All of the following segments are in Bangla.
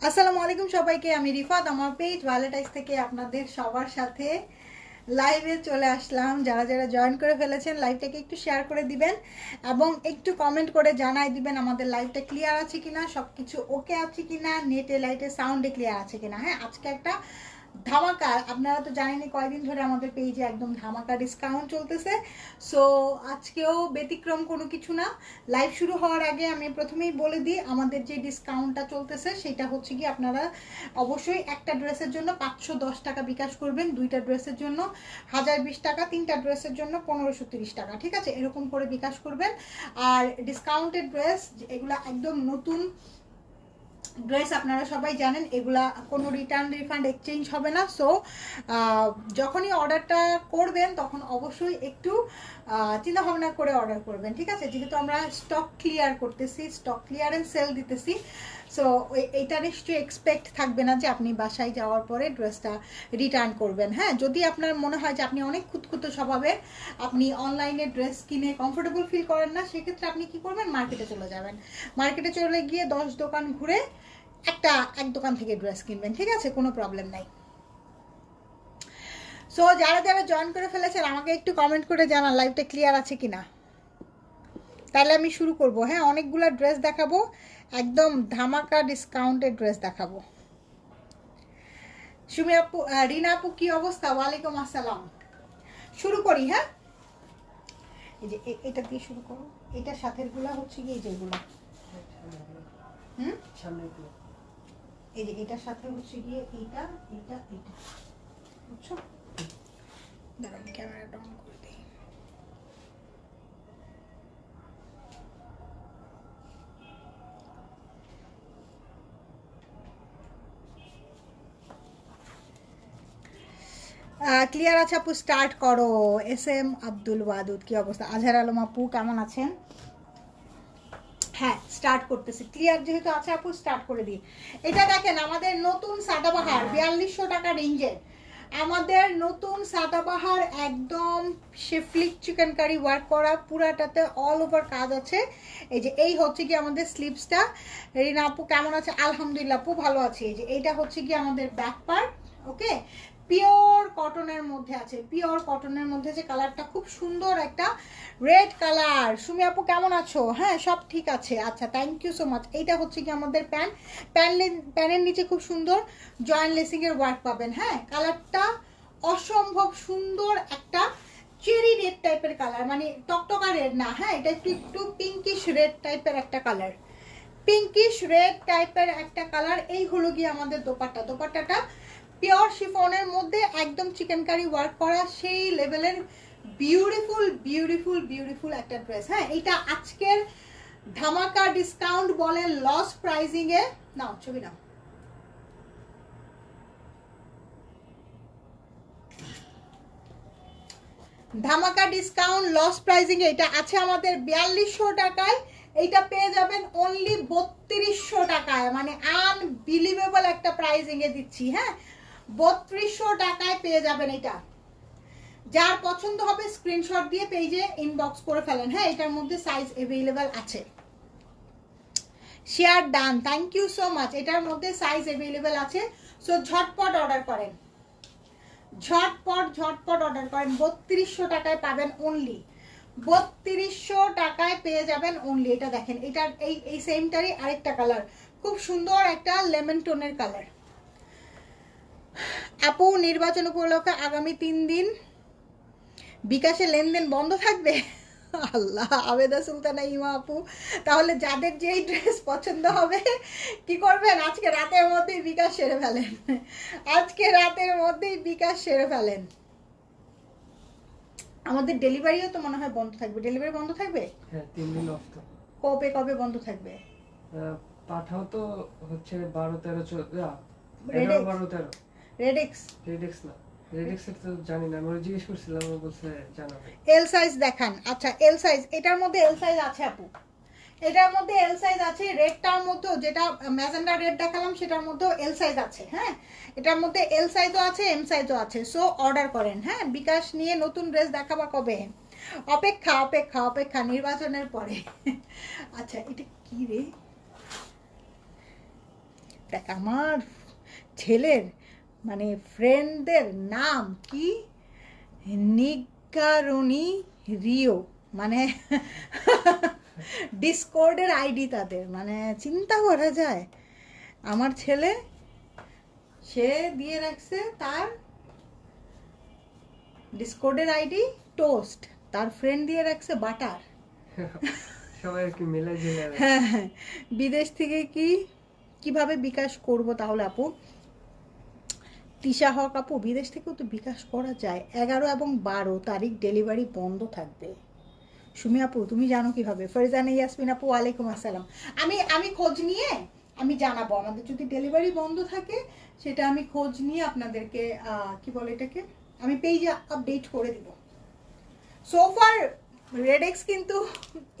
আসসালামু আলাইকুম সবাইকে, আমি রিফাত। আমার পেজ ভ্যালেন্টাইন্স থেকে আপনাদের সবার সাথে লাইভে চলে আসলাম। যারা যারা জয়েন করে ফেলেছেন লাইভটাকে একটু শেয়ার করে দিবেন এবং একটু কমেন্ট করে জানাই দিবেন আমাদের লাইভটা ক্লিয়ার আছে কিনা, সব কিছু ওকে আছে কিনা, নেটে লাইটে সাউন্ডে ক্লিয়ার আছে কিনা। হ্যাঁ, আজকে একটা ধামাকা, আপনারা তো জানেনই কয়েকদিন ধরে আমাদের পেজে একদম ধামাকা ডিসকাউন্ট চলতেছে। সো আজকেও ব্যতিক্রম কোনো কিছু না। লাইভ শুরু হওয়ার আগে আমি প্রথমেই বলে দিই, আমাদের যে ডিসকাউন্টটা চলতেছে সেটা হচ্ছে কি, আপনারা অবশ্যই একটা ড্রেসের জন্য 510 টাকা বিকাশ করবেন, দুইটা ড্রেসের জন্য 1020 টাকা, তিনটা ড্রেসের জন্য 1530 টাকা, ঠিক আছে? এরকম করে বিকাশ করবেন। আর ডিসকাউন্টেড ড্রেস এগুলো একদম নতুন ড্রেস, আপনারা সবাই জানেন এগুলা কোনো রিটার্ন রিফান্ড এক্সচেঞ্জ হবে না। সো যখনই অর্ডারটা করবেন তখন অবশ্যই একটু চিন্তা ভাবনা করে অর্ডার করবেন, ঠিক আছে? যেহেতু আমরা স্টক ক্লিয়ার করতেছি, স্টক ক্লিয়ারেন্স সেল দিতেছি, সো এইটা নিশ্চয়ই এক্সপেক্ট থাকবে না যে আপনি বাসায় যাওয়ার পরে ড্রেসটা রিটার্ন করবেন। হ্যাঁ, যদি আপনার মনে হয় যে আপনি অনেক খুঁতখুঁতো স্বভাবের, আপনি অনলাইনে ড্রেস কিনে কমফোর্টেবল ফিল করেন না, সেক্ষেত্রে আপনি কি করবেন, মার্কেটে চলে যাবেন। মার্কেটে চলে গিয়ে 10 দোকান ঘুরে এক দোকান থেকে ড্রেস কিনবেন, ঠিক আছে? কোনো প্রবলেম নাই। সো যারা যারা জয়েন করে ফেলেছেন আমাকে একটু কমেন্ট করে জানান লাইভটা ক্লিয়ার আছে কিনা, তাহলে আমি শুরু করব। হ্যাঁ, অনেকগুলো ড্রেস দেখাবো, একদম ধামাকা ডিসকাউন্টেড ড্রেস দেখাবো। সুমি আপু, রিনা আপু, কি অবস্থা? ওয়ালাইকুম আসসালাম। শুরু করি। হ্যাঁ, এই যে এটা দিয়ে শুরু করো। এটার সাথের গুলা হচ্ছে কি, এই যেগুলো এই যে এটার সাথে হচ্ছে গিয়ে এইটা এটা এটা, বুঝছো? দাঁড়ান, ক্যামেরাটা অন করে দিই। ক্লিয়ার আছে আপু, স্টার্ট করো। এস এম আব্দুল ওয়াদুদ, কি অবস্থা? আজহার আলম আপু, কেমন আছেন? হ্যাঁ, স্টার্ট করতেছি। ক্লিয়ার যেহেতু আছে আপু, স্টার্ট করে দিই। এটা দেখেন আমাদের নতুন সাদাবাহার, 4200 টাকা রেঞ্জের আমাদের নতুন সাদাবাহার, একদম শেফলিক চিকেন কারি ওয়ার্ক করা, পুরাটাতে অল ওভার কাজ আছে। এই যে এই হচ্ছে কি আমাদের স্লিভসটা। রিনা আপু কেমন আছে? আলহামদুলিল্লাহ আপু, ভালো আছি। এই যে এইটা হচ্ছে কি আমাদের ব্যাক পার্ট। ওকে, পিওর কটনের মধ্যে আছে, পিওর কটনের মধ্যে যে কালারটা খুব সুন্দর, একটা রেড কালার। সুমি আপু কেমন আছো? হ্যাঁ, সব ঠিক আছে। আচ্ছা, থ্যাংক ইউ সো মাচ। এইটা হচ্ছে কি আমাদের প্যানের নিচে খুব সুন্দর জয়েন্ট লেসিং এর ওয়ার্ক পাবেন। হ্যাঁ, কালারটা অসম্ভব সুন্দর, একটা চেরি রেড টাইপের কালার, মানে টকটকা রেড না। হ্যাঁ, এটা একটু একটু পিঙ্কিশ রেড টাইপের একটা কালার, পিঙ্কিশ রেড টাইপের একটা কালার। এই হলো গিয়ে আমাদের দোপাট্টাটা পিওর শিফনের মধ্যে একদম চিকেন কারি ওয়ার্ক করা, সেই লেভেলের বিউটিফুল বিউটিফুল বিউটিফুল একটা ড্রেস। হ্যাঁ, এটা আজকের ধামাকা ডিসকাউন্ট বলে লস প্রাইজিং এ। নাও ছবি নাও। ধামাকা ডিসকাউন্ট লস প্রাইজিং এ এটা আছে আমাদের 4200 টাকায়। এইটা পেয়ে যাবেন অনলি 3200 টাকায়, মানে আনবিলিভেবল একটা প্রাইজিং এ দিচ্ছি। হ্যাঁ, 3200 টাকায় পেয়ে যাবেন এটা। যার পছন্দ হবে স্ক্রিনশট দিয়ে পেজে ইনবক্স করে ফেলেন। হ্যাঁ, এটার মধ্যে সাইজ অ্যাভেলেবেল আছে। Share done, thank you so much. এটার মধ্যে সাইজ অ্যাভেলেবেল আছে। সো ঝটপট অর্ডার করেন, ঝটপট অর্ডার করেন। 3200 টাকায় পাবেন অনলি, 3200 টাকায় পেয়ে যাবেন অনলি। এটা দেখেন, এটার এই সেমটারই আরেকটা কালার, খুব সুন্দর একটা লেমন টোনের কালার। আপু, নির্বাচন উপলক্ষে আগামী 3 দিন বিকাশে লেনদেন বন্ধ থাকবে? আল্লাহ, আবেদা সুলতানা ইমা আপু, তাহলে যাদের যেই ড্রেস পছন্দ হবে কি করবেন, আজকে রাতের মধ্যেই বিকাশ সেরে ফেলেন, আজকে রাতের মধ্যেই বিকাশ সেরে ফেলেন। আমাদের ডেলিভারিও তো মনে হয় বন্ধ থাকবে। ডেলিভারি বন্ধ থাকবে? হ্যাঁ, 3 দিন অফ তো। কবে কবে বন্ধ থাকবে? পাঠাও তো হচ্ছে 12 13 14 রেডেক্স 12 13 রেডেক্স রেডেক্স না, রেডেক্সের তো জানি না, আমি জিজ্ঞেস করছিলাম, ও বলছে জানাবে। এল সাইজ দেখান। আচ্ছা, এল সাইজ, এটার মধ্যে এল সাইজ আছে আপু, এটার মধ্যে এল সাইজ আছে। রেডটার মধ্যেও, যেটা ম্যাজেন্ডা রেড দেখালাম সেটার মধ্যেও এল সাইজ আছে। হ্যাঁ, এটার মধ্যে এল সাইজও আছে, এম সাইজও আছে। সো অর্ডার করেন। হ্যাঁ, বিকাশ নিয়ে নতুন ড্রেস দেখাবা কবে? অপেক্ষা অপেক্ষা অপেক্ষা, নির্বাচনের পরে। আচ্ছা, এটা কি রে? দেখ আমার ছেলের মানে ফ্রেন্ডদের নাম কি, নিগারণী রিও, মানে ডিসকর্ডের আইডি তাদের, মানে চিন্তা করা যায়। আমার ছেলে সে দিয়ে রাখছে তার ডিসকর্ডের আইডি টোস্ট, তার ফ্রেন্ড দিয়ে রাখছে বাটার। সবাই কি মেলা জেলা। হ্যাঁ হ্যাঁ, বিদেশ থেকে কিভাবে বিকাশ করব তাহলে আপু? তিশা হক আপু, বিদেশ থেকেও তো বিকাশ করা যায়। 11 এবং 12 তারিখ ডেলিভারি বন্ধ থাকবে। সুমি আপু তুমি জানো কিভাবে? ফরিজানা ইয়াসমিন আপু ওয়ালাইকুম আসসালাম। আমি খোঁজ নিয়ে আমি জানাবো, আমাদের যদি ডেলিভারি বন্ধ থাকে সেটা আমি খোঁজ নিয়ে আপনাদেরকে কি বলে এটাকে আমি পেজে আপডেট করে দিব। সোফার রেডেক্স কিন্তু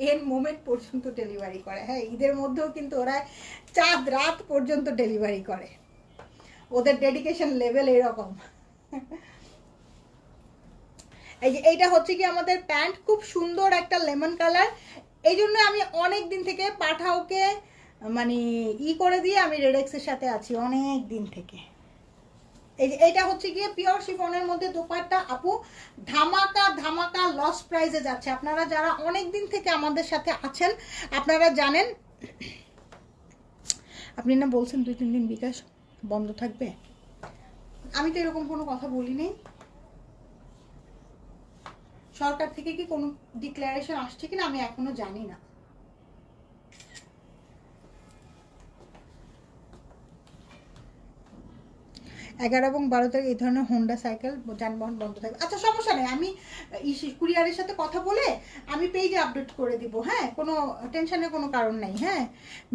এর মোমেন্ট পর্যন্ত ডেলিভারি করে। হ্যাঁ, ঈদের মধ্যেও কিন্তু ওরা চাঁদ রাত পর্যন্ত ডেলিভারি করে, ওদের ডেডিকেশন লেভেল এরকম। এই যে এইটা হচ্ছে কি আমাদের প্যান্ট, খুব সুন্দর একটা লেমন কালার। এই জন্য আমি অনেক দিন থেকে পাঠাওকে মানে করে দিয়ে আমি রেডেক্সের সাথে আছি অনেক দিন থেকে। এই যে এইটা হচ্ছে গিয়ে পিওর শিফনের মধ্যে দোপাট্টা আপু, ধামাকা ধামাকা লস প্রাইসে যাচ্ছে। আপনারা যারা অনেক দিন থেকে আমাদের সাথে আছেন আপনারা জানেন। আপনি না বলছেন 2-3 দিন বিকাশ বন্ধ থাকবে, আমি তো এরকম কোনো কথা বলিনি। সরকার থেকে কি কোনো ডিক্লারেশন আসছে কিনা আমি এখনো জানি না। 11 এবং 12 তারিখ এই ধরনের হোন্ডা সাইকেল যানবাহন বন্ধ থাকবে। আচ্ছা সমস্যা নেই, আমি কুরিয়ারের সাথে কথা বলে আমি পেজে আপডেট করে দিব। হ্যাঁ, কোনো টেনশনের কোনো কারণ নাই। হ্যাঁ,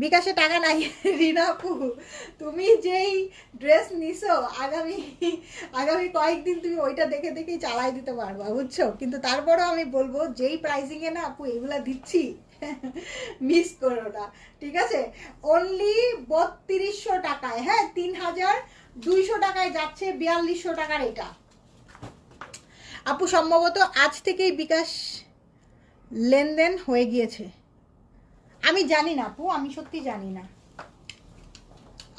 বিকাশে টাকা নাই। রিনা আপু তুমি যেই ড্রেস নিছো আগামী কয়েকদিন তুমি ওইটা দেখে দেখেই চালাই দিতে পারবা, বুঝছো? কিন্তু তারপরেও আমি বলবো যেই প্রাইসিংয়ে না আপু এগুলা দিচ্ছি মিস করো না, ঠিক আছে? অনলি 3200 টাকায়, হ্যাঁ 3200 টাকায় যাচ্ছে 4200 টাকার এটা। আপু সম্ভবত আজ থেকেই বিকাশ লেনদেন হয়ে গিয়েছে, আমি জানি না আপু, আমি সত্যি জানি না,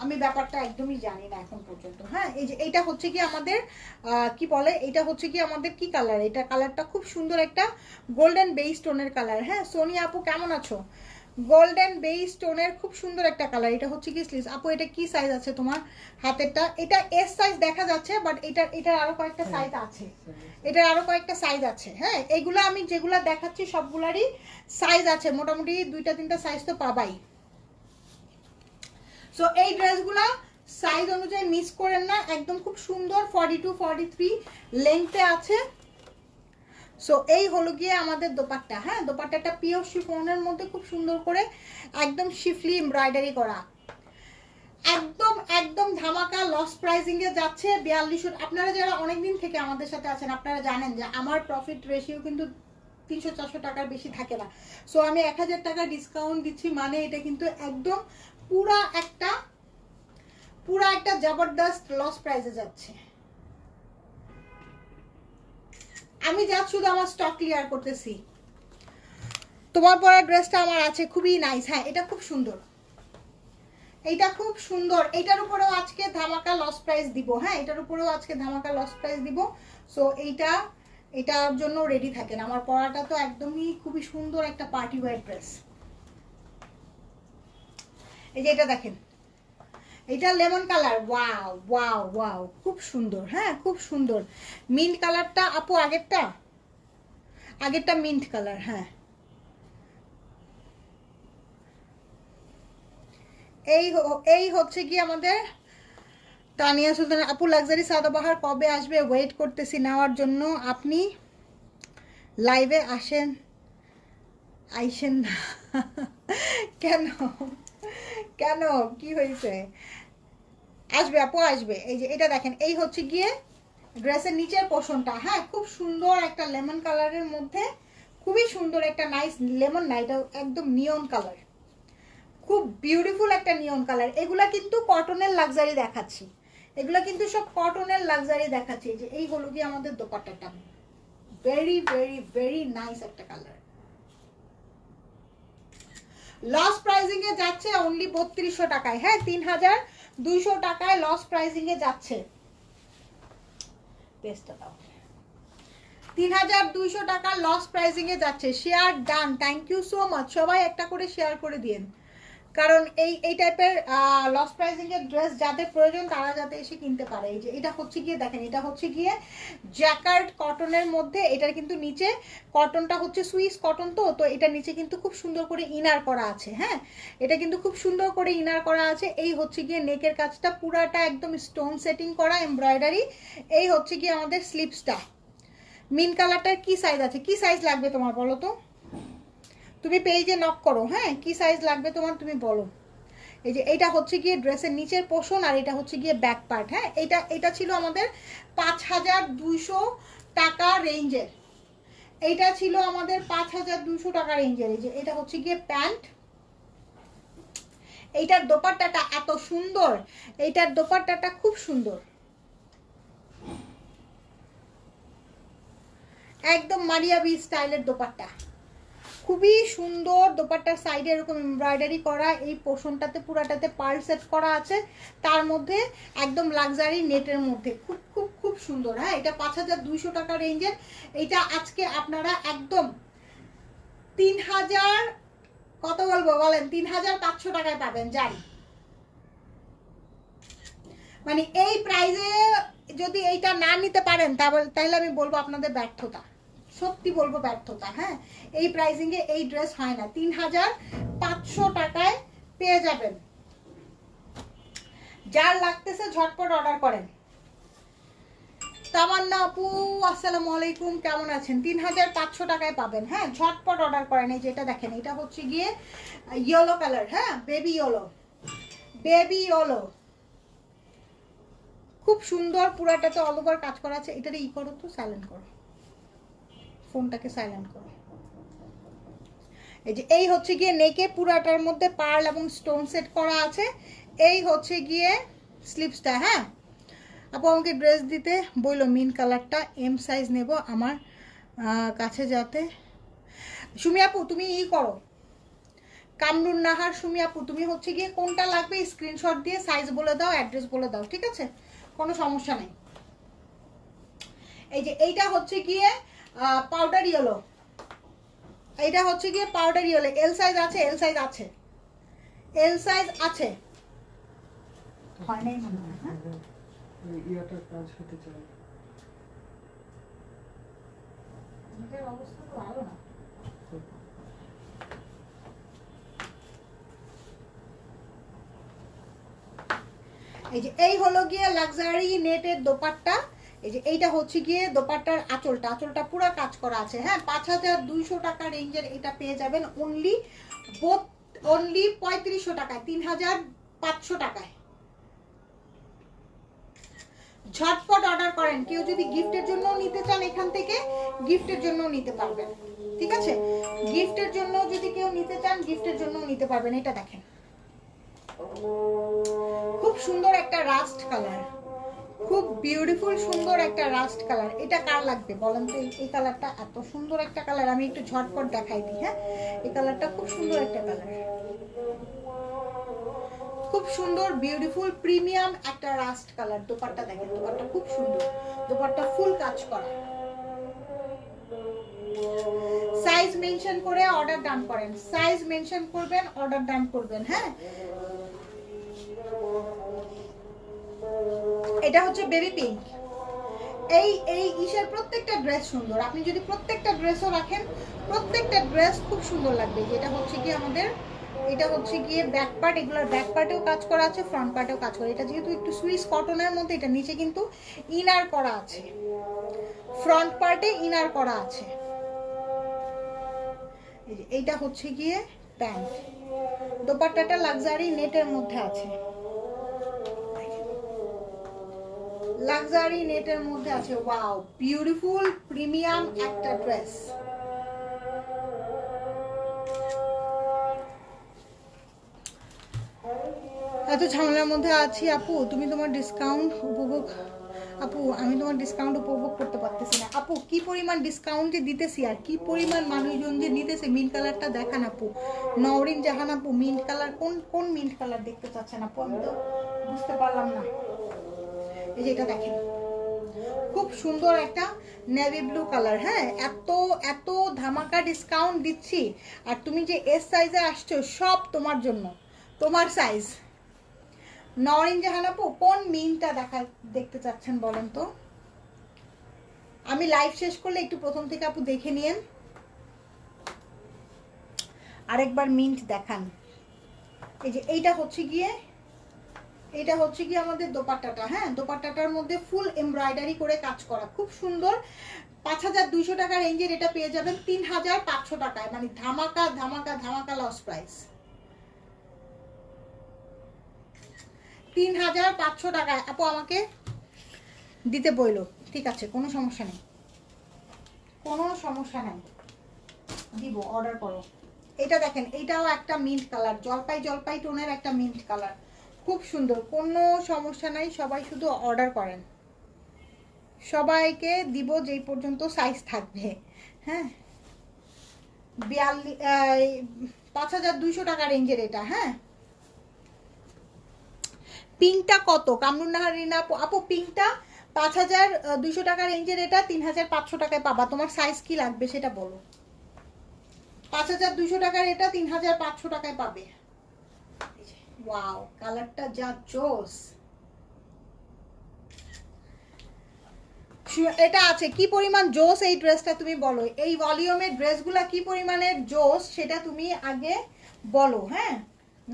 আমি ব্যাপারটা একদমই জানি না এখন পর্যন্ত। হ্যাঁ, এই যে এইটা হচ্ছে কি আমাদের কি বলে, এটা হচ্ছে কি আমাদের কি কালার, এটা কালারটা খুব সুন্দর একটা গোল্ডেন বেস টোনের কালার। হ্যাঁ সোনিয়া আপু কেমন আছো? গোল্ডেন বেস টোনের খুব সুন্দর একটা কালার। এটা হচ্ছে কি স্লিভস আপু, এটা কি সাইজ আছে তোমার হাতেরটা? এটা এস সাইজ দেখা যাচ্ছে, বাট এটার আরো কয়েকটা সাইজ আছে, এটার আরো কয়েকটা সাইজ আছে। হ্যাঁ, এইগুলো আমি যেগুলা দেখাচ্ছি সবগুলারই সাইজ আছে, মোটামুটি 2-3টা সাইজ তো পাবাই। সো এই ড্রেসগুলা সাইজ অনুযায়ী মিস করেন না, একদম খুব সুন্দর 42-43 লেংথে আছে। সো এই হলো গিয়ে আমাদের দোপাট্টা। হ্যাঁ, দোপাট্টাটা পিওর শিফনের মধ্যে খুব সুন্দর করে একদম শিফলি এমব্রয়ডারি করা, একদম একদম ধামাকা লস প্রাইসিং এ যাচ্ছে 4200। আপনারা যারা অনেকদিন থেকে আমাদের সাথে আছেন আপনারা জানেন যে আমার প্রফিট রেশিও কিন্তু 300-400 টাকার বেশি থাকে না। সো আমি 1000 টাকা ডিসকাউন্ট দিচ্ছি, মানে এটা কিন্তু একদম পুরা একটা জবরদস্ত লস প্রাইসে যাচ্ছে। আমি যা শুধু আমার স্টক ক্লিয়ার করতেছি। তোমার পরা ড্রেসটা আমার আছে, খুবই নাইস। হ্যাঁ, এটা খুব সুন্দর, এইটা খুব সুন্দর। এইটার উপরেও আজকে ধামাকা লস প্রাইস দিব। হ্যাঁ, এটার উপরেও আজকে ধামাকা লস প্রাইস দিব। সো এটার জন্য রেডি থাকেন। আমার পরাটা তো একদমই খুবই সুন্দর একটা পার্টি ওয়্যার ড্রেস। এই যে এটা দেখেন, এটা lemon colour, wow wow wow, খুব সুন্দর। হ্যাঁ, খুব সুন্দর। মিন্ট কালারটা আপু, আগেরটা মিন্ট কালার। হ্যাঁ, এই হচ্ছে কি আমাদের তানিয়া সুলতান আপু, লাক্সারি সাদাবাহার কবে আসবে? ওয়েট করতেছি নেওয়ার জন্য। আপনি লাইভে আইসেন না কেন কেন, কি হয়েছে? আসবে আপু, আসবে। এই যে এটা দেখেন, এই হচ্ছে গিয়ে ড্রেসের নিচের পোর্শনটা। হ্যাঁ, খুব সুন্দর একটা লেমন কালারের মধ্যে, খুবই সুন্দর একটা নাইস লেমন না, এটা একদম নিয়ন কালার, খুব বিউটিফুল একটা নিয়ন কালার। এগুলা কিন্তু কটনের লাক্সারি দেখাচ্ছি, এগুলা কিন্তু সব কটনের লাক্সারি দেখাচ্ছি। যে এই হলো কি আমাদের দোপাট্টাটা, ভেরি ভেরি ভেরি নাইস একটা কালার। লস প্রাইসিং এ যাচ্ছে অনলি 3200 টাকায়। হ্যাঁ, 200 টাকায় লস প্রাইসিং এ যাচ্ছে। পেজটা দাও। 3200 টাকা লস প্রাইসিং এ যাচ্ছে। Share done, thank you so much. সবাই একটা করে শেয়ার করে দিন, কারণ এই টাইপের লস প্রাইসিং এর ড্রেস যাদের প্রয়োজন তারা যাতে এসে কিনতে পারে। এই যে এটা হচ্ছে গিয়ে দেখেন, এটা হচ্ছে গিয়ে জ্যাকার্ড কটনের মধ্যে, এটার কিন্তু নিচে কটনটা হচ্ছে সুইস কটন, তো এটা নিচে কিন্তু খুব সুন্দর করে ইনার করা আছে। হ্যাঁ, এটা কিন্তু খুব সুন্দর করে ইনার করা আছে। এই হচ্ছে গিয়ে নেকের কাজটা পুরাটা একদম স্টোন সেটিং করা এমব্রয়ডারি। এই হচ্ছে গিয়ে আমাদের স্লিপসটা। মিন কালারটার কি সাইজ আছে? কি সাইজ লাগবে তোমার বলো তো? তুমি পেজে নক করো। হ্যাঁ, কি সাইজ লাগবে তোমার তুমি বলো। এই যে এটা হচ্ছে গিয়ে ড্রেসের নিচের পোর্শন, আর এটা হচ্ছে গিয়ে ব্যাক পার্ট। হ্যাঁ, এটা ছিল আমাদের 5200 টাকা রেঞ্জের। এইটা ছিল আমাদের 5200 টাকা রেঞ্জের। এই যে এটা হচ্ছে গিয়ে প্যান্ট। এইটার দোপাট্টাটা এত সুন্দর, এইটার দোপাট্টাটা খুব সুন্দর, একদম মারিয়াবি স্টাইলের দোপাট্টা, খুবই সুন্দর। দোপাট্টার সাইডে এরকম এমব্রয়ডারি করা, এই পোর্শনটাতে পুরাটাতে পার্ল সেট করা আছে, তার মধ্যে একদম লাক্সারি নেটের মধ্যে, খুব খুব খুব সুন্দর। হ্যাঁ, এটা 5200 টাকা রেঞ্জের। এটা আজকে আপনারা একদম 3000 কত বলবো বলেন, 3500 টাকায় পাবেন। জানি মানে এই প্রাইজে যদি এইটা না নিতে পারেন তাহলে আমি বলবো আপনাদের ব্যর্থতা, সত্যি বলবো ব্যর্থতা। হ্যাঁ, এই প্রাইসিংয়ে এই ড্রেস হয় না। 3500 টাকায় পেয়ে যাবেন। যার লাগতেছে ঝটপট অর্ডার করেন। তামান্না আপু আসসালামু আলাইকুম, কেমন আছেন? 3500 টাকায় পাবেন। হ্যাঁ, ঝটপট অর্ডার করেন। এই যেটা দেখেন, এটা হচ্ছে গিয়ে ইয়েলো কালার। হ্যাঁ, বেবি ইয়েলো, বেবি ইয়েলো, খুব সুন্দর। পুরাটাতে অল ওভার কাজ করা আছে। এটারে ই করো তো, সাইলেন্ট করো, ফোনটাকে সাইলেন্ট করো। এই যে এই হচ্ছে গিয়ে নেকে পুরাটার মধ্যে পার্ল এবং স্টোন সেট করা আছে। এই হচ্ছে গিয়ে স্লিপসটা। হ্যাঁ আপু, আমাকে ড্রেস দিতে বললো মিন কালারটা, এম সাইজ নেব আমার কাছে যাতে। সুমি আপু তুমি ই করো, কামরুন নাহার সুমি আপু, তুমি হচ্ছে গিয়ে কোনটা লাগবে স্ক্রিনশট দিয়ে সাইজ বলে দাও, অ্যাড্রেস বলে দাও, ঠিক আছে? কোনো সমস্যা নেই। এই যে এইটা হচ্ছে গিয়ে পাউডার ইয়েলো, এইটা হচ্ছে গিয়ে পাউডার ইয়েলো। এল সাইজ আছে, এল সাইজ আছে, এল সাইজ আছে। হয় নাই মনে হয়। হ্যাঁ, ইয়াটা কাজ হতে চাই। এটার অবস্থা তো ভালো না। এই যে এই হলো গিয়ে লাক্সারি নেটের দোপাট্টা। এই যে এইটা হচ্ছে গিয়ে দোপাট্টার আঁচলটা, আঁচলটা পুরো কাজ করা আছে। হ্যাঁ, 5200 টাকা রেঞ্জের এটা পেয়ে যাবেন অনলি 3500 টাকায়, 3500 টাকায়। ঝটপট অর্ডার করেন। কেউ যদি গিফটের জন্য নিতে চান এখান থেকে, গিফটের জন্য নিতে পারবেন, ঠিক আছে? গিফটের জন্য যদি কেউ নিতে চান, গিফটের জন্য নিতে পারবেন। এটা দেখেন, খুব সুন্দর একটা রাস্ট কালার, খুব বিউটিফুল সুন্দর একটা রাস্ট কালার। এটা কার লাগবে বলেন তো? এই কালারটা এত সুন্দর একটা কালার, আমি একটু ঝটপট দেখাই দিই। হ্যাঁ, এই কালারটা খুব সুন্দর একটা কালার, খুব সুন্দর বিউটিফুল প্রিমিয়াম একটা রাস্ট কালার। দোপাট্টা দেখেন, দোপাট্টা খুব সুন্দর, দোপাট্টা ফুল কাজ করা। সাইজ মেনশন করে অর্ডার ডান করেন, সাইজ মেনশন করবেন, অর্ডার ডান করবেন। হ্যাঁ, এটা হচ্ছে বেবি পিঙ্ক। এই ইসের প্রত্যেকটা ড্রেস সুন্দর। আপনি যদি প্রত্যেকটা ড্রেসও রাখেন, প্রত্যেকটা ড্রেস খুব সুন্দর লাগবে। যেটা হচ্ছে কি আমাদের, এটা হচ্ছে গিয়ে ব্যাক পার্ট, এগুলোর ব্যাক পার্টেও কাজ করা আছে, ফ্রন্ট পার্টেও কাজ করা। এটা যেহেতু একটু সুইস কটনের মধ্যে, এটা নিচে কিন্তু ইনার করা আছে, ফ্রন্ট পার্টে ইনার করা আছে। এইটা হচ্ছে গিয়ে প্যান্ট, দোপাট্টাটা লাক্সারি নেটের মধ্যে আছে, লাক্সারি নেটের মধ্যে আছে। ওয়াও, বিউটিফুল প্রিমিয়াম একটা ড্রেস। এত ঝামেলার মধ্যে আছি আপু, তুমি তোমার ডিসকাউন্ট উপভোগ, আপু আমি তোমার ডিসকাউন্ট উপভোগ করতে পারতেছি না। আপু কি পরিমাণ ডিসকাউন্ট যে দিতেছি, আর কি পরিমাণ মানুষজন যে নিতেছে। মিন্ট কালারটা দেখান আপু। নওরিন জাহান আপু, মিন্ট কালার কোন মিন্ট কালার দেখতে চাচ্ছেন আপু? আমি তো বুঝতে পারলাম না। এই যে এটা দেখেন, খুব সুন্দর একটা নেভি ব্লু কালার। হ্যাঁ, এত এত ধামাকা ডিসকাউন্ট দিচ্ছি, আর তুমি যে এস সাইজে আসছো সব তোমার জন্য, তোমার সাইজ। নরিন জাহান আপু কোন মিনটা দেখতে চাচ্ছেন বলেন তো? আমি লাইভ শেষ করলে একটু প্রথম থেকে আপু দেখে নিয়েন, আরেকবার মিন্ট দেখান। এই যে এইটা হচ্ছে গিয়ে আমাদের দোপাট্টাটা। হ্যাঁ, দোপাট্টাটার মধ্যে ফুল এমব্রয়ডারি করে কাজ করা, খুব সুন্দর। 5200 টাকা রেঞ্জের এটা পেয়ে যাবেন 3500 টাকায়, মানে ধামাকা ধামাকা ধামাকা লস প্রাইস। 3500 টাকায় আপু আমাকে দিতে বইল, ঠিক আছে, কোনো সমস্যা নেই, কোনো সমস্যা নেই, দিব, অর্ডার করো। এটা দেখেন, এটাও একটা মিন্ট কালার, জলপাই জলপাই টোনের একটা মিন্ট কালার, খুব সুন্দর, কোনো সমস্যা নাই। সবাই শুধু অর্ডার করেন, সবাইকে দিব যেই পর্যন্ত সাইজ থাকবে। হ্যাঁ, 5200 টাকা রেঞ্জের এটা। হ্যাঁ, পিঙ্কটা কত? কামরুন নাহার রিনা আপু পিঙ্কটা 5200 টাকা রেঞ্জের এটা 3500 টাকায় পাবা। তোমার সাইজ কি লাগবে সেটা বলো। 5200 টাকার এটা 3500 টাকায় পাবে। ওয়াও, কালারটা যা জোস। এটা আছে কি পরিমাণ জোস এই ড্রেসটা, তুমি বলো। এই ভলিউমের ড্রেসগুলা কি পরিমাণের জোস সেটা তুমি আগে বলো। হ্যাঁ,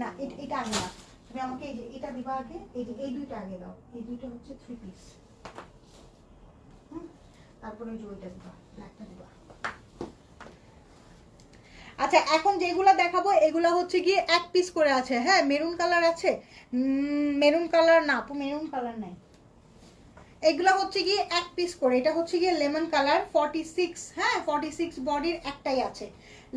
না এটা আগে না, তুমি আমাকে এই যে এটা দিবা আগে, এই দুইটা আগে দাও, এই দুইটা হচ্ছে 3 পিস। তারপরে ওই যে ওইটা দিবা, ব্ল্যাকটা দিবা। আচ্ছা, এখন যেগুলো দেখাবো এগুলো হচ্ছে গিয়ে 1 পিস করে আছে। হ্যাঁ, মেরুন কালার আছে, মেরুন কালার না আপু, মেরুন কালার নাই। এগুলো হচ্ছে গিয়ে 1 পিস করে। এটা হচ্ছে গিয়ে লেমন কালার 46। হ্যাঁ, 46 বডির একটাই আছে,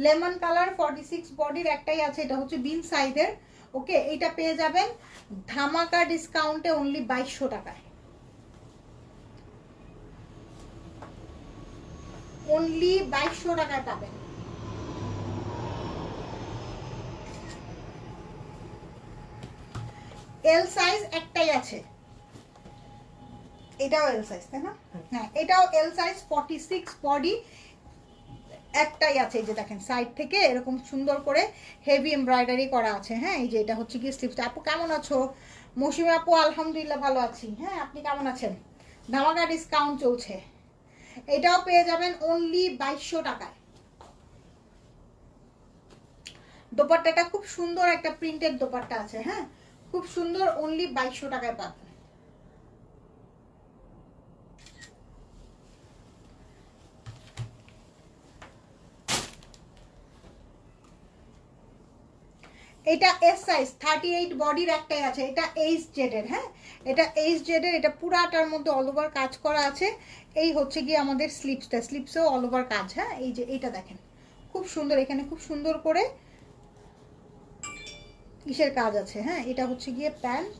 লেমন কালার 46 বডির একটাই আছে। এটা হচ্ছে বিন সাইজের। ওকে, এটা পেয়ে যাবেন ধামাকা ডিসকাউন্টে অনলি 2200 টাকায়, অনলি 2200 টাকায় পাবেন। এল সাইজ একটাই আছে, এটাও এল সাইজ, তাই না? হ্যাঁ, এটাও এল সাইজ 46 বডি একটাই আছে। এই যে দেখেন, সাইড থেকে এরকম সুন্দর করে হেভি এমব্রয়ডারি করা আছে। হ্যাঁ, এই যে এটা হচ্ছে কি স্লিভসটা। আপু কেমন আছো? মৌসুমী আপু আলহামদুলিল্লাহ ভালো আছি। হ্যাঁ, আপনি কেমন আছেন? ধামাকা ডিসকাউন্ট চলছে, এটাও পেয়ে যাবেন অনলি 2200 টাকায়। দোপাট্টাটা খুব সুন্দর একটা প্রিন্টেড দোপাট্টা আছে। হ্যাঁ, খুব সুন্দর, অনলি 2200 টাকায় পাবেন। এটা এস সাইজ 38 বডির একটাই আছে। এটা এইচ জেড এর। হ্যাঁ, এটা এইচ জেড এর, এটা পুরাটার মধ্যে অল ওভার কাজ করা আছে। এই হচ্ছে গিয়ে আমাদের স্লিপসটা, স্লিপসেও অল ওভার কাজ। হ্যাঁ, এই যে এটা দেখেন, খুব সুন্দর, এখানে খুব সুন্দর করে কিসের কাজ আছে। হ্যাঁ, এটা হচ্ছে গিয়ে প্যান্ট,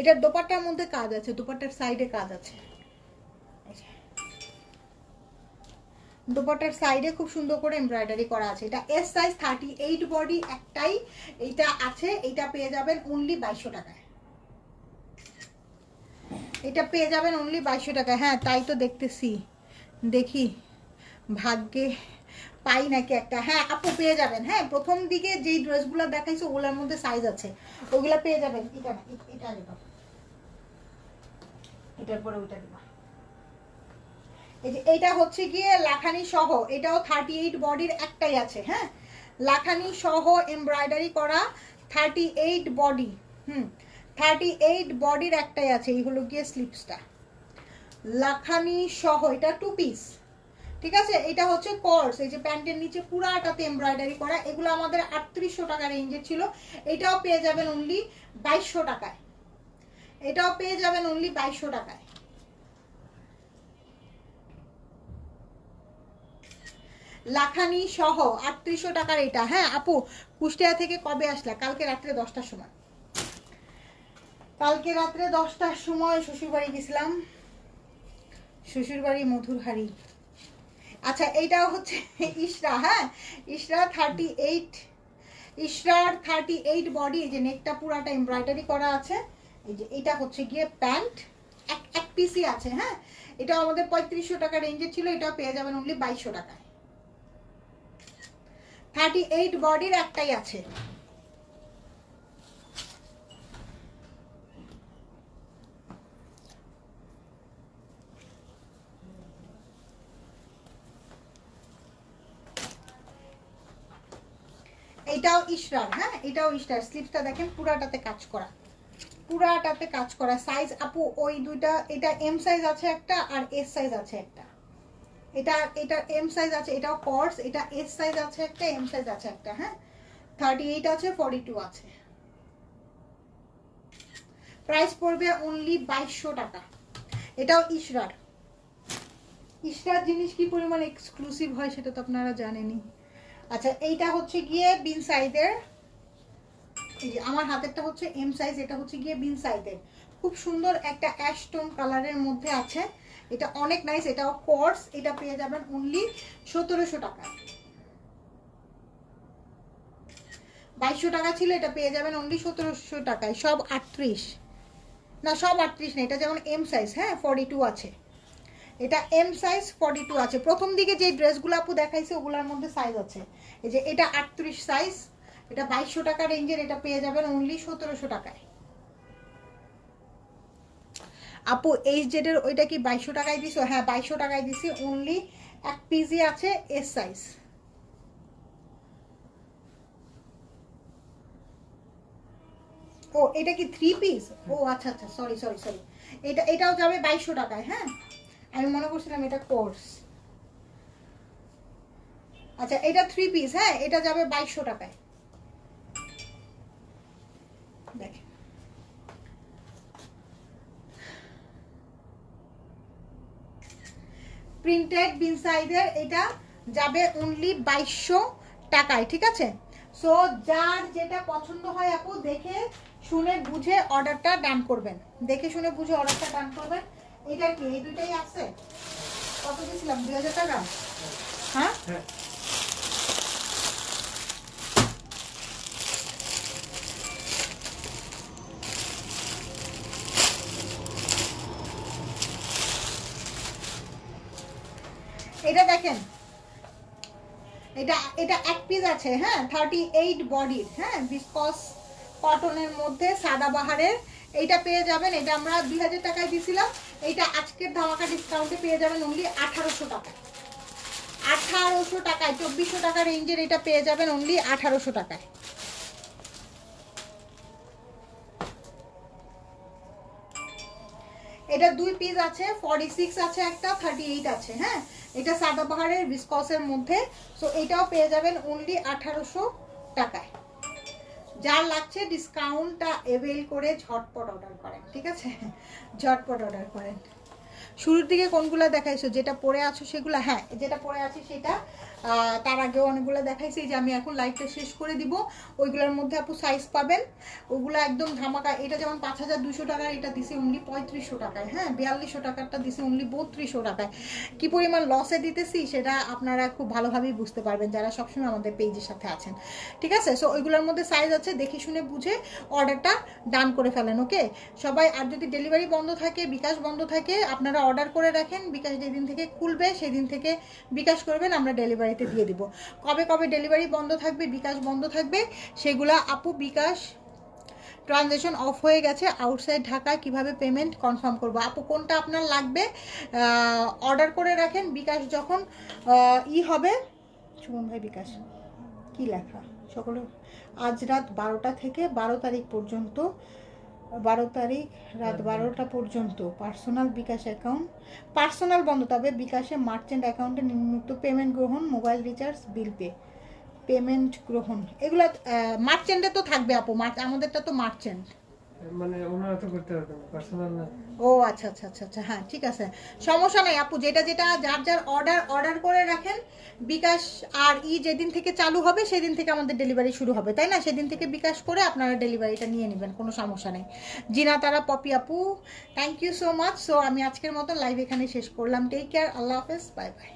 এটার দোপাট্টার মধ্যে কাজ আছে, দোপাট্টার সাইডে কাজ আছে। দোপাট্টার সাইডে খুব সুন্দর করে এমব্রয়ডারি করা আছে। এটা এস সাইজ 38 বডি একটাই এইটা আছে। এটা পেয়ে যাবেন অনলি 2200 টাকায়, এটা পেয়ে যাবেন অনলি 2200 টাকায়। হ্যাঁ, তাই তো দেখতেছি, দেখি ভাগ্যে পাই নাকি একটা। হ্যাঁ আপু পেয়ে যাবেন। হ্যাঁ, প্রথম দিকে যেই ড্রেসগুলো দেখাইছো ওগুলোর মধ্যে সাইজ আছে, ওগুলা পেয়ে যাবেন। এটা না, এটা আগে দাও, এটার পরে ওইটা দিবা। এই যে এইটা হচ্ছে গিয়ে লাখানি সহ, এটাও 38 বডির একটাই আছে। হ্যাঁ, লাখানি সহ এমব্রয়ডারি করা 38 বডি। 38 বডির একটাই আছে। এই হলো গিয়ে স্লিপসটা, লাখানি সহ, এটা 2 পিস। ঠিক আছে, এটা হচ্ছে কর্স। এই যে প্যান্টের নিচে পুরাটাতে এমব্রয়ডারি করা, এগুলো আমাদের 3800 টাকা রেঞ্জের ছিল। এটাও পেয়ে যাবেন অনলি 2200 টাকায়, এটাও পেয়ে যাবেন অনলি 2200 টাকায়। লাখানি সহ 3800 টাকার এটা। হ্যাঁ আপু, কুষ্টিয়া থেকে কবে আসলা? কালকে রাত্রে 10টার সময়, কালকে রাত্রে 10টার সময় শ্বশুরবাড়ি গেছিলাম, শ্বশুরবাড়ি মধুরহারি। আচ্ছা, এইটাও হচ্ছে ইশরা। হ্যাঁ, ইশরা 38 ইশরার 38 বডি, এই যে নেকটা পুরাটা এমব্রয়ডারি করা আছে। এই যে এটা হচ্ছে গিয়ে প্যান্ট, এক পিসই আছে। হ্যাঁ, এটা আমাদের 3500 টাকা রেঞ্জে ছিল, এটাও পেয়ে যাবেন অনলি 2200 টাকায়। 38 বডির একটাই আছে। এটাও ইশরার। হ্যাঁ, এটাও ইশরার। স্লিভসটা দেখেন পুরাটাতে কাজ করা, পুরাটাতে কাজ করা। সাইজ আপু ওই দুইটা, এটা এম সাইজ আছে একটা আর এস সাইজ আছে একটা। এটা এম সাইজ আছে, এটাও কর্স। এটা এস সাইজ আছে একটা, এম সাইজ আছে একটা। হ্যাঁ, 38 আছে, 42 আছে। প্রাইস পড়বে অনলি 2200 টাকা। এটাও ইশরার। ইশরার জিনিস কি পরিমাণ এক্সক্লুসিভ হয় সেটা তো আপনারা জানেনই। আচ্ছা, এইটা হচ্ছে গিয়ে বিন সাইজের। এই যে আমার হাতেরটা হচ্ছে এম সাইজ, এটা হচ্ছে গিয়ে বিন সাইজের। খুব সুন্দর একটা অ্যাশ টোন কালারের মধ্যে আছে। এটা অনেক নাইস। এটাও কোর্স। এটা পেয়ে যাবেন অনলি 1700 টাকা। 2200 টাকা ছিল, এটা পেয়ে যাবেন অনলি 1700 টাকায়। সব 38 না, সব 38 না, এটা যেমন এম সাইজ। হ্যাঁ, 42 আছে। এটা এম সাইজ, 42 আছে। প্রথম দিকে যে ড্রেসগুলো আপু দেখাইছে ওগুলোর মধ্যে সাইজ আছে। এই যে এটা 38 সাইজ, এটা 2200 টাকা রেঞ্জের, এটা পেয়ে যাবেন অনলি 1700 টাকায়। আপু এই জেডের ওইটা কি 2200 টাকায় দিছো? হ্যাঁ, 2200 টাকায় দিছি। অনলি এক পিসই আছে, এস সাইজ। ও এটা কি 3 পিস? ও আচ্ছা আচ্ছা, সরি সরি সরি। এটাও যাবে 2200 টাকায়। হ্যাঁ, আমি মনে করছিলাম এটা কোর্স। আচ্ছা, এটা 3 পিস। হ্যাঁ, এটা যাবে 2200 টাকায়। দেখেন, প্রিন্টেড বিন সাইজের, এটা যাবে অনলি 2200 টাকায়। ঠিক আছে, সো যার যেটা পছন্দ হয় আপু দেখে শুনে বুঝে অর্ডারটা ডান করবেন। দেখে শুনে বুঝে অর্ডারটা ডান করবেন। এটা কি এই দুইটাই আছে? কত দিয়েছিলাম? 2000 টাকা। হ্যাঁ, এটা দেখেন, এটা এটা এক পিস আছে। হ্যাঁ, 38 বডির। হ্যাঁ, বিসকস কটনের মধ্যে সাদাবাহারের। এইটা পেয়ে যাবেন, এটা আমরা 2000 টাকায় দিছিলাম। এইটা আজকের ধামাকা ডিসকাউন্টে পেয়ে যাবেন অনলি 1800 টাকায়। 1800 টাকায়, 2400 টাকা রেঞ্জের এটা পেয়ে যাবেন অনলি 1800 টাকায়। এটা 2 পিস আছে, 46 আছে একটা, 38 আছে। হ্যাঁ, এটা সাদাবাহারের বিসকসের মধ্যে। সো এটাও পেয়ে যাবেন অনলি 1800 টাকায়। যার লাগছে ডিসকাউন্টটা এভেল করে ঝটপট অর্ডার করেন। ঠিক আছে, ঝটপট অর্ডার করেন। শুরুর দিকে কোনগুলো দেখাইছো? যেটা পরে আছো সেগুলো? হ্যাঁ, যেটা পরে আছে সেটা। তার আগেও অনেকগুলো দেখাইছি, যে আমি এখন লাইভটা শেষ করে দিব। ওইগুলোর মধ্যে আপু সাইজ পাবেন, ওগুলো একদম ধামাকা। এটা যেমন 5200 টাকার, এটা দিছে অনলি 3500 টাকায়। হ্যাঁ, 4200 টাকারটা দিছে অনলি 3200 টাকায়। কি পরিমাণ লসে দিতেছি সেটা আপনারা খুব ভালোভাবেই বুঝতে পারবেন যারা সবসময় আমাদের পেজের সাথে আছেন। ঠিক আছে, সো ওইগুলোর মধ্যে সাইজ আছে, দেখে শুনে বুঝে অর্ডারটা ডান করে ফেলেন। ওকে সবাই। আর যদি ডেলিভারি বন্ধ থাকে, বিকাশ বন্ধ থাকে, আপনারা অর্ডার করে রাখেন। বিকাশ যেদিন থেকে খুলবে সেদিন থেকে বিকাশ করবেন, আমরা ডেলিভারিতে দিয়ে দিব। কবে কবে ডেলিভারি বন্ধ থাকবে, বিকাশ বন্ধ থাকবে, সেগুলা আপু বিকাশ ট্রানজ্যাকশন অফ হয়ে গেছে। আউটসাইড ঢাকা কিভাবে পেমেন্ট কনফার্ম করবো? আপু কোনটা আপনার লাগবে অর্ডার করে রাখেন। বিকাশ যখন হবে, সুমন ভাই বিকাশ কি লেখা সকলে, আজ রাত 12টা থেকে 12 তারিখ পর্যন্ত, 12 তারিখ রাত 12টা পর্যন্ত পার্সোনাল বিকাশ অ্যাকাউন্ট, পার্সোনাল বন্ধ, তবে বিকাশে মার্চেন্ট অ্যাকাউন্টে নিম্নলিখিত পেমেন্ট গ্রহণ, mobile recharge, bill pay, payment গ্রহণ, এগুলো মার্চেন্টে তো থাকবে আপু। আমাদেরটা তো মার্চেন্ট, মানে ওনারা তো করতে পারবেন, পার্সোনাল না। ও আচ্ছা আচ্ছা আচ্ছা আচ্ছা, হ্যাঁ ঠিক আছে, সমস্যা নাই আপু। যেটা যেটা যার যার অর্ডার করে রাখেন। বিকাশ আর যেদিন থেকে চালু হবে সেদিন থেকে আমাদের ডেলিভারি শুরু হবে, তাই না? সেদিন থেকে বিকাশ করে আপনারা ডেলিভারিটা নিয়ে নেবেন, কোনো সমস্যা নেই। জিনা তারা, পপি আপু, thank you so much. So আমি আজকের মতো লাইভ এখানে শেষ করলাম। টেক কেয়ার, আল্লাহ হাফেজ, বাই বাই।